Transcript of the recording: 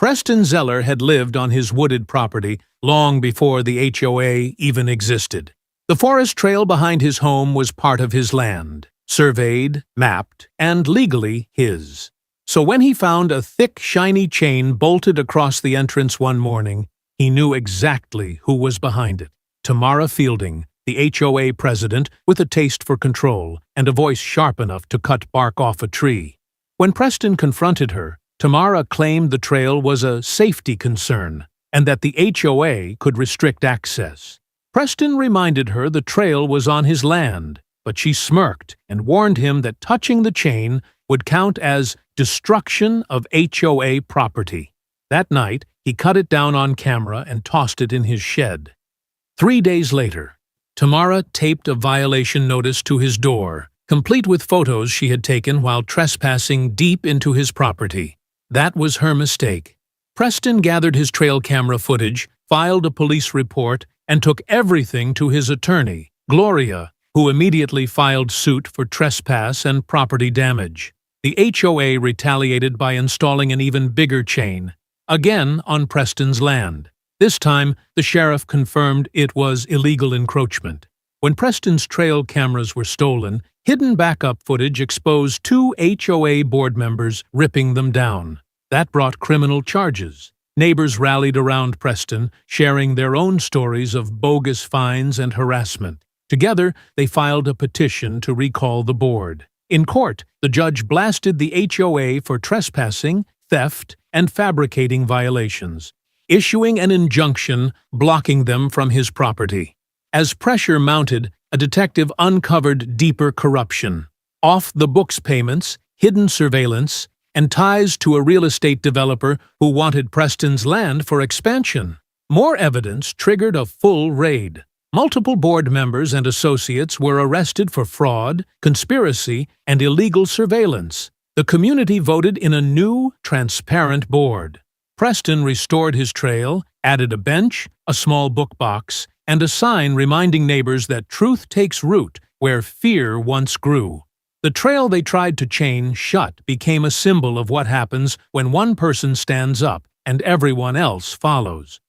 Preston Zeller had lived on his wooded property long before the HOA even existed. The forest trail behind his home was part of his land, surveyed, mapped, and legally his. So when he found a thick, shiny chain bolted across the entrance one morning, he knew exactly who was behind it. Tamara Fielding, the HOA president with a taste for control and a voice sharp enough to cut bark off a tree. When Preston confronted her, Tamara claimed the trail was a safety concern and that the HOA could restrict access. Preston reminded her the trail was on his land, but she smirked and warned him that touching the chain would count as destruction of HOA property. That night, he cut it down on camera and tossed it in his shed. 3 days later, Tamara taped a violation notice to his door, complete with photos she had taken while trespassing deep into his property. That was her mistake. Preston gathered his trail camera footage, filed a police report, and took everything to his attorney, Gloria, who immediately filed suit for trespass and property damage. The HOA retaliated by installing an even bigger chain, again on Preston's land. This time, the sheriff confirmed it was illegal encroachment. When Preston's trail cameras were stolen, hidden backup footage exposed 2 HOA board members ripping them down. That brought criminal charges. Neighbors rallied around Preston, sharing their own stories of bogus fines and harassment. Together, they filed a petition to recall the board. In court, the judge blasted the HOA for trespassing, theft, and fabricating violations, issuing an injunction blocking them from his property. As pressure mounted, a detective uncovered deeper corruption, off-the-books payments, hidden surveillance, and ties to a real estate developer who wanted Preston's land for expansion. More evidence triggered a full raid. Multiple board members and associates were arrested for fraud, conspiracy, and illegal surveillance. The community voted in a new, transparent board. Preston restored his trail, added a bench, a small book box, and a sign reminding neighbors that truth takes root where fear once grew. The trail they tried to chain shut became a symbol of what happens when one person stands up and everyone else follows.